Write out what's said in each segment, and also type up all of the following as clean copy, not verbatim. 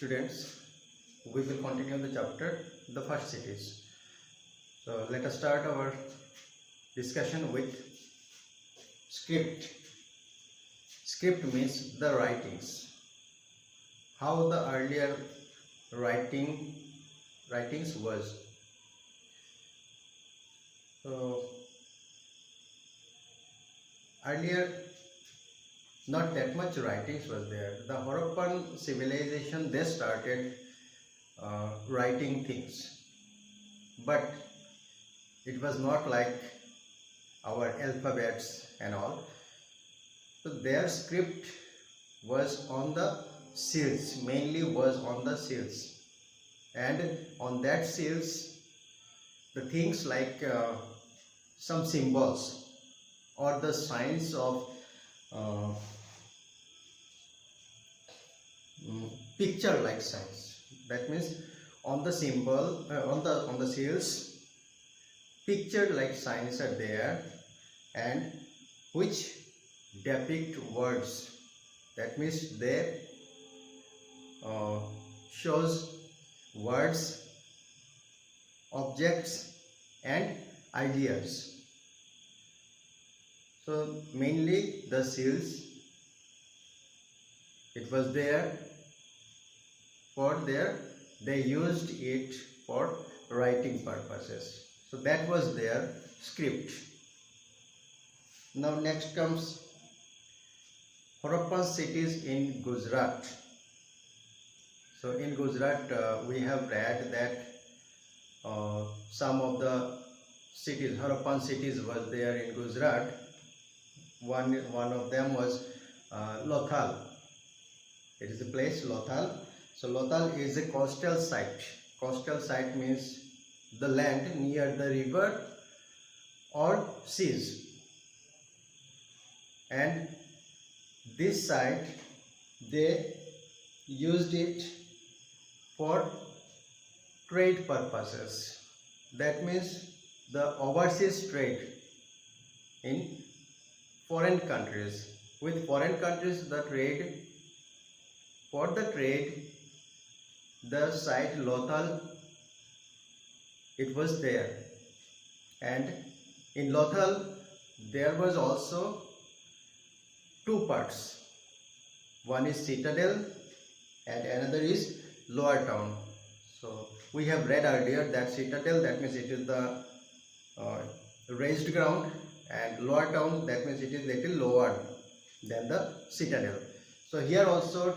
Students, we will continue the chapter, the first cities. So let us start our discussion with script. Script means the writings. How the earlier writings was. So earlier not that much writings was there. The Harappan civilization, they started writing things, but it was not like our alphabets and all. So their script was on the seals, mainly was on the seals, and on that seals the things like some symbols or the signs of picture like signs. That means on the symbol on the seals picture like signs are there, and which depict words. That means they shows words, objects and ideas. So mainly the seals, it was there for they used it for writing purposes. So that was their script. Now next comes Harappan cities in Gujarat. So in Gujarat we have read that some of the cities, Harappan cities was there in Gujarat. One of them was Lothal. It is a place, Lothal. So Lothal is a coastal site. Coastal site means the land near the river or seas. And this site, they used it for trade purposes. That means the overseas trade in foreign countries. With foreign countries, the trade, for the trade, the site Lothal, it was there. And in Lothal there was also two parts. One is Citadel and another is Lower Town. So we have read earlier that Citadel, that means it is the raised ground, and Lower Town, that means it is little lower than the Citadel. So here also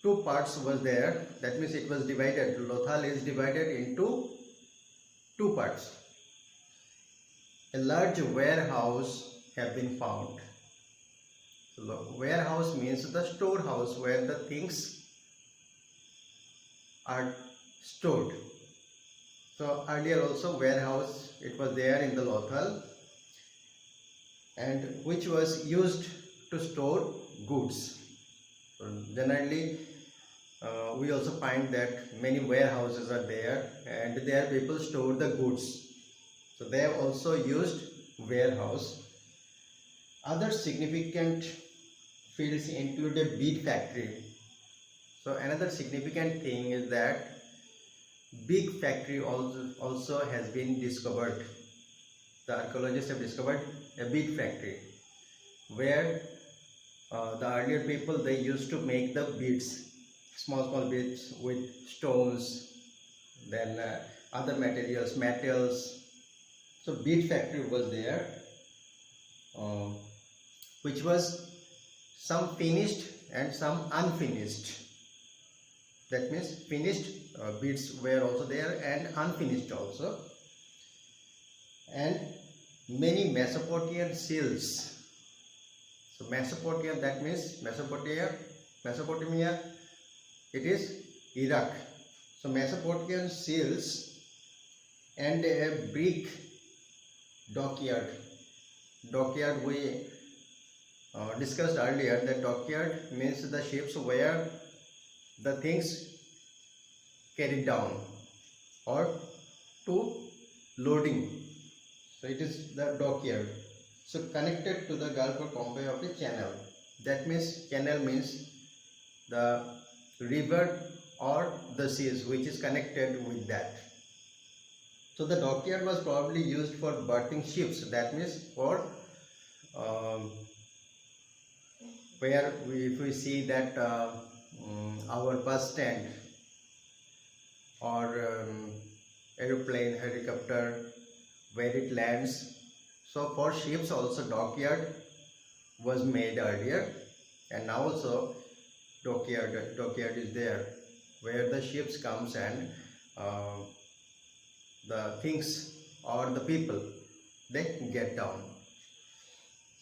two parts was there. That means it was divided. Lothal is divided into two parts. A large warehouse have been found. So warehouse means the storehouse where the things are stored. So earlier also warehouse, it was there in the Lothal, and which was used to store goods. So generally we also find that many warehouses are there, and there people store the goods. So they have also used warehouse. Other significant fields include a bead factory. So another significant thing is that big factory also has been discovered. The archaeologists have discovered a bead factory where the earlier people, they used to make the beads, small beads with stones, then other materials, metals. So bead factory was there, which was some finished and some unfinished. That means finished beads were also there and unfinished also. And many Mesopotamian seals. So Mesopotamia, that means Mesopotamia, it is Iraq. So Mesopotamian seals and a brick dockyard. Dockyard we discussed earlier that dockyard means the ships where the things carried down or to loading. So it is the dockyard. So connected to the Gulf or Pompeii of a channel. That means canal means the river or the seas which is connected with that. So the dockyard was probably used for berthing ships. That means for um, where if we see that our bus stand or aeroplane, helicopter, where it lands. So for ships also dockyard was made earlier, and now also dockyard is there where the ships comes and the things or the people they get down.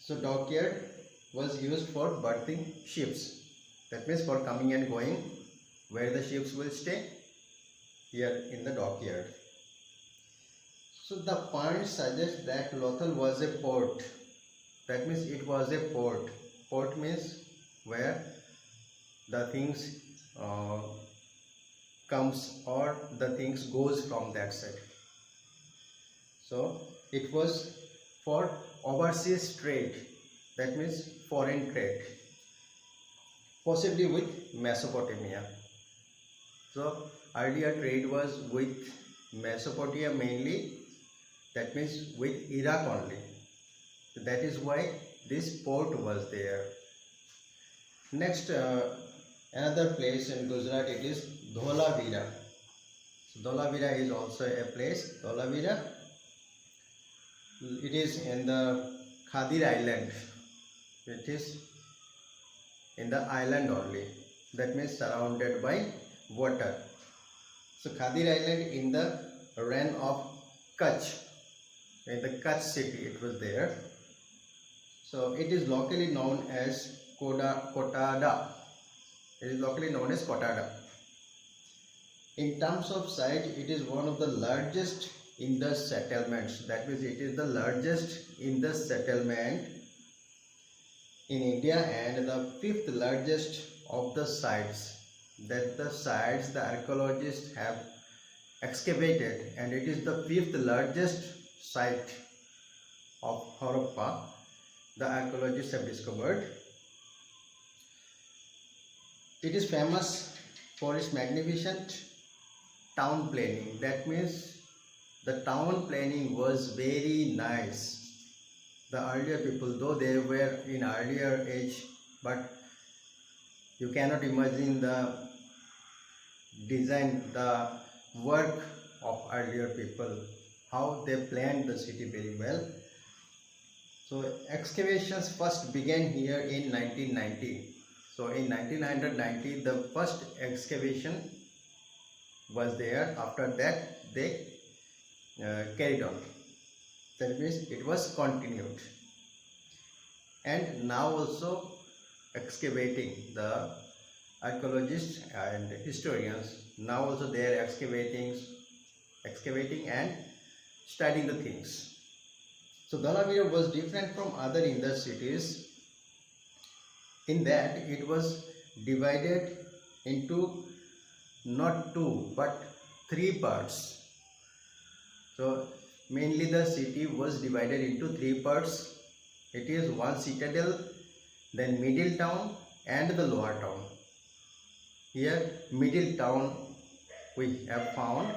So dockyard was used for berthing ships. That means for coming and going, where the ships will stay here in the dockyard. So the point suggests that Lothal was a port. That means it was a port. Port means where the things comes or the things goes from that side. So it was for overseas trade. That means foreign trade, possibly with Mesopotamia. So earlier trade was with Mesopotamia mainly, that means with Iraq only. So that is why this port was there. Next, another place in Gujarat, it is Dholavira. So Dholavira is also a place. Dholavira, it is in the Khadir Island. It is in the island only. That means surrounded by water. So Khadir Island in the reign of Kutch, in the Kutch city it was there. So it is locally known as Kotada. It is locally known as Kotada. In terms of size, it is one of the largest Indus settlements. That means it is the largest Indus settlement in India and the fifth largest of the sites. That the sites the archaeologists have excavated, and it is the fifth largest site of Harappa the archaeologists have discovered. It is famous for its magnificent town planning. That means the town planning was very nice. The earlier people, though they were in earlier age, but you cannot imagine the design, the work of earlier people, how they planned the city very well. So excavations first began here in 1990. So in 1990 the first excavation was there. After that they carried on. That means it was continued. And now also excavating, the archaeologists and historians, now also they are excavating and studying the things. So Dholavira was different from other Indus cities in that it was divided into not two but three parts. So mainly the city was divided into three parts. It is one citadel, then middle town and the lower town. Here middle town we have found.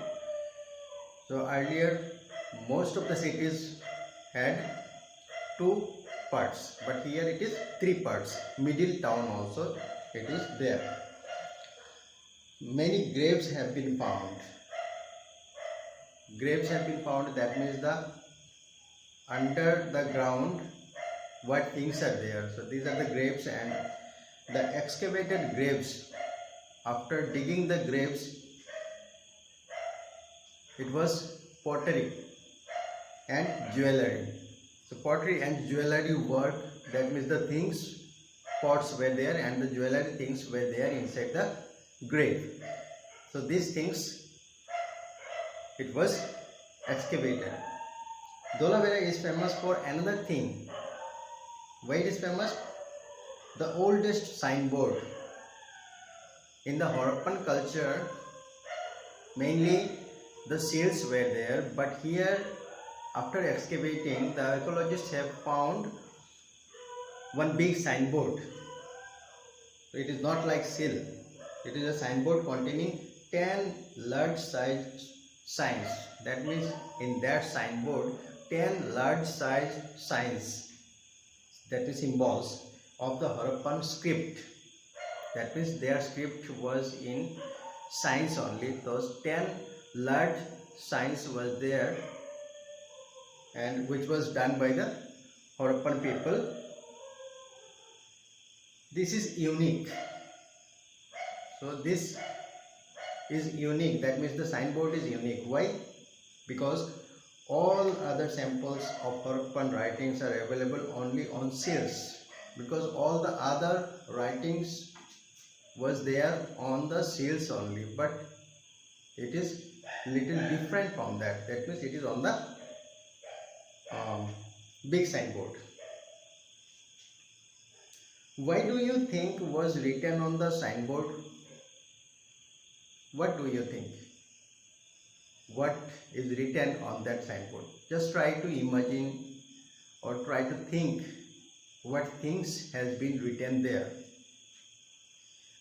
So earlier most of the cities had two parts, but here it is three parts. Middle town also it is there. Many graves have been found. Graves have been found, that means the under the ground what things are there. So these are the graves, and the excavated graves, after digging the graves, it was pottery and jewelry. So pottery and jewelry work, that means the things, pots were there and the jewelry things were there inside the grave. So these things it was excavated. Dholavira is famous for another thing. Why it is famous? The oldest signboard. In the Harappan culture, mainly the seals were there, but here after excavating, the archaeologists have found one big signboard. So it is not like seal. It is a signboard containing 10 large size signs. That means in that signboard 10 large size signs, that is symbols of the Harappan script. That means their script was in signs only. Those 10 large signs was there, and which was done by the Harappan people. This is unique. So this is unique. That means the signboard is unique. Why? Because all other samples of Harappan writings are available only on seals. Because all the other writings was there on the seals only, but it is little different from that. That means it is on the big signboard. Why do you think was written on the signboard? What do you think? What is written on that signboard? Just try to imagine or try to think what things has been written there.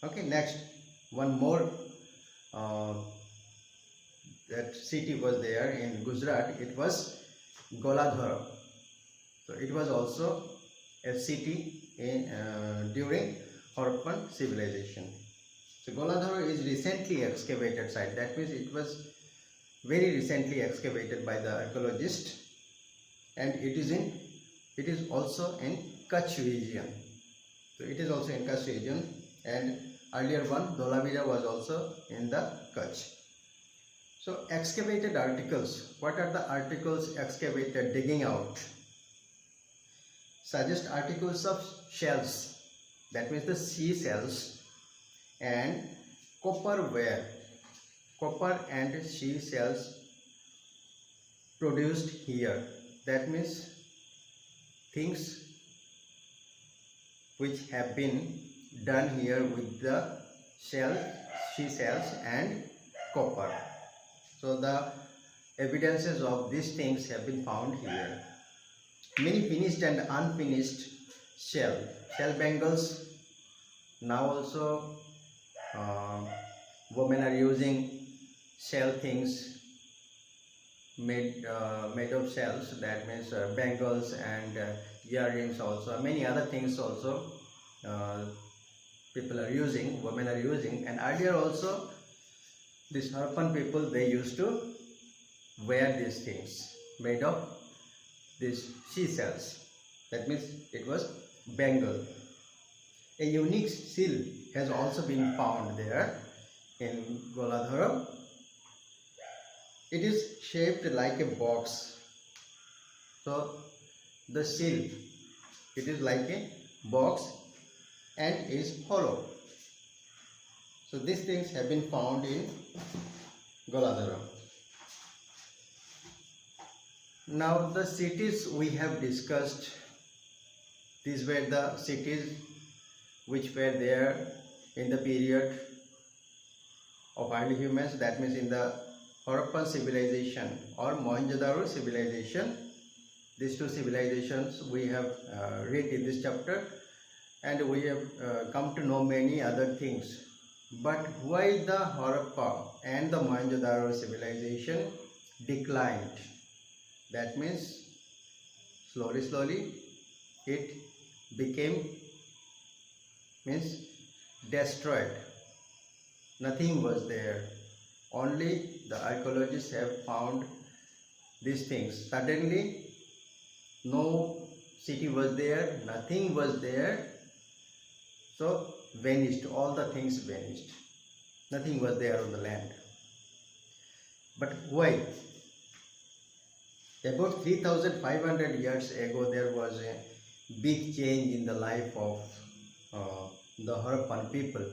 Okay, next, one more that city was there in Gujarat. It was Goladhara. So it was also a city in during Harappan civilization. So Goladhara is recently excavated site. That means it was very recently excavated by the archaeologist, and it is also in Kutch region. So it is also in Kutch region, and earlier one Dholavira was also in the Kutch. So excavated articles. What are the articles excavated, digging out? Suggest articles of shells. That means the sea shells and copperware. Copper and sea shells produced here. That means things which have been done here with the shell, sea shells and copper. So the evidences of these things have been found here. Many finished and unfinished shell bangles. Now also women are using shell things made of shells. That means bangles and earrings also. Many other things also people are using, women are using. And earlier also these Harappan people, they used to wear these things made of these sea shells. That means it was bangle. A unique seal has also been found there in Goladhara. It is shaped like a box. So the seal, it is like a box and is hollow. So these things have been found in Goladhara. Now the cities we have discussed, these were the cities which were there in the period of early humans. That means in the Harappan civilization or Mohenjo-daro civilization. These two civilizations we have read in this chapter, and we have come to know many other things. But why the Harappa and the Mohenjo-daro civilization declined? That means slowly it became, means destroyed. Nothing was there. Only the archaeologists have found these things. Suddenly no city was there, nothing was there. So vanished, all the things vanished. Nothing was there on the land. But why? About 3,500 years ago, there was a big change in the life of the Harappan people.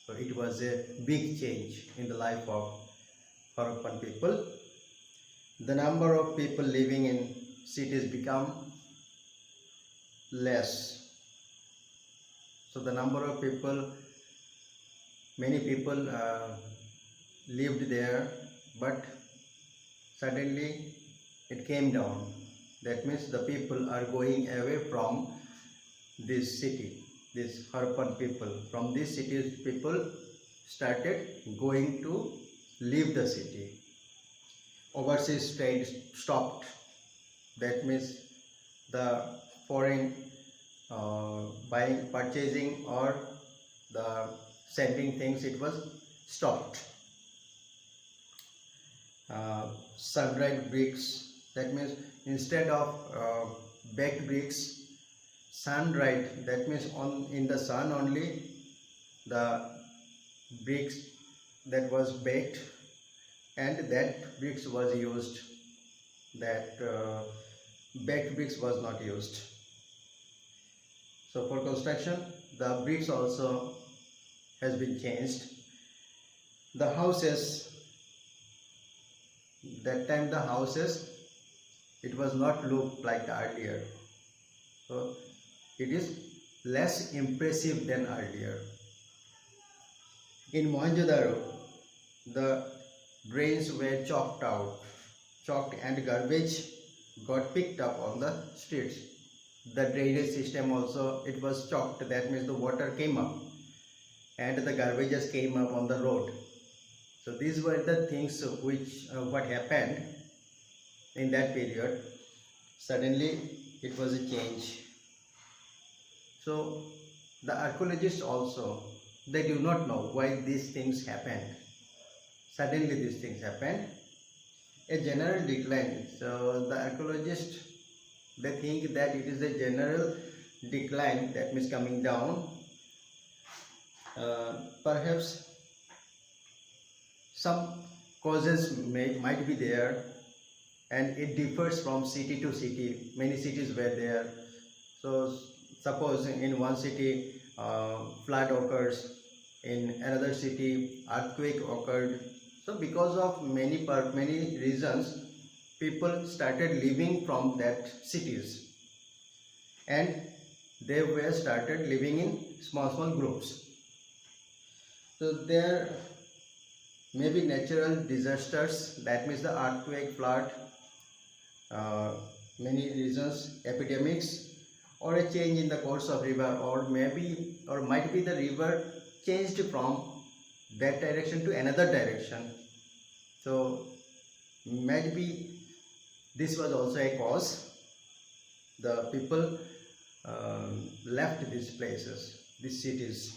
So it was a big change in the life of Harappan people. The number of people living in cities become less. So the number of people, many people lived there, but suddenly it came down. That means the people are going away from this city. this Harappan people. From these cities, people started going to leave the city. Overseas trade stopped. That means the foreign buying, purchasing, or the sending things, it was stopped. Sun-dried bricks, that means instead of baked bricks, sun-dried, that means in the sun only the bricks that was baked, and that bricks was used, that baked bricks was not used. So for construction, the bricks also has been changed. The houses, that time the houses, it was not looked like earlier, so it is less impressive than earlier. In Mohenjo-daro, the drains were chalked and garbage got picked up on the streets. The drainage system also, it was chalked, that means the water came up and the garbages came up on the road. So these were the things which what happened in that period. Suddenly it was a change. So the archaeologists also, they do not know why these things happened. Suddenly these things happened. A general decline. So the archaeologists, they think that it is a general decline, that means coming down. Perhaps some causes might be there, and it differs from city to city. Many cities were there. So suppose in one city flood occurs, in another city earthquake occurred. So because of many reasons, people started living from that cities, and they were started living in small groups. So there may be natural disasters, that means the earthquake, flood, many reasons, epidemics, or a change in the course of river, or might be the river changed from that direction to another direction. So maybe this was also a cause. The people left these places, these cities.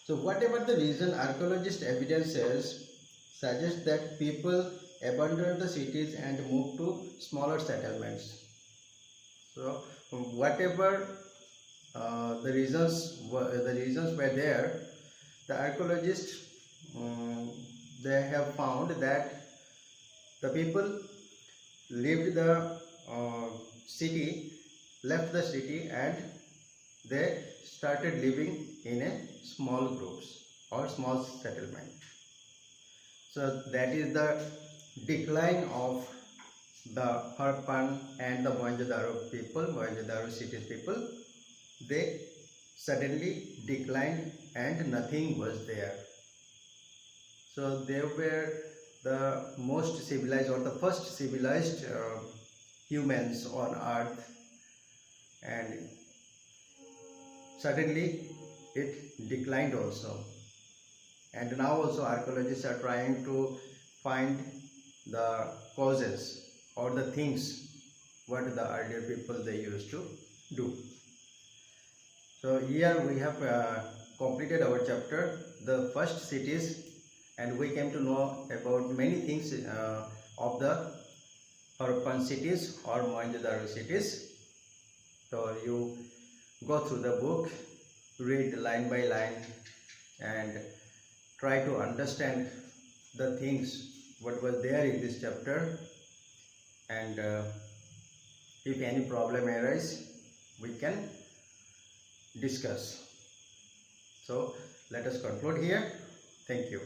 So whatever the reason, archaeologist evidences suggest that people abandoned the cities and moved to smaller settlements. So whatever the reasons were there, the archaeologists they have found that the people left the city, and they started living in a small groups or small settlement. So that is the decline of the Harappan and the Mohenjo-daro people, Mohenjo-daro cities people. They suddenly declined and nothing was there. So they were the most civilized, or the first civilized humans on earth, and suddenly it declined also. And now also archaeologists are trying to find the causes or the things what the earlier people they used to do. So here we have completed our chapter, the first cities, and we came to know about many things of the Harappan cities or Mohenjo-daro cities. So you go through the book, read line by line, and try to understand the things what was there in this chapter, and if any problem arises, we can discuss. So let us conclude here. Thank you.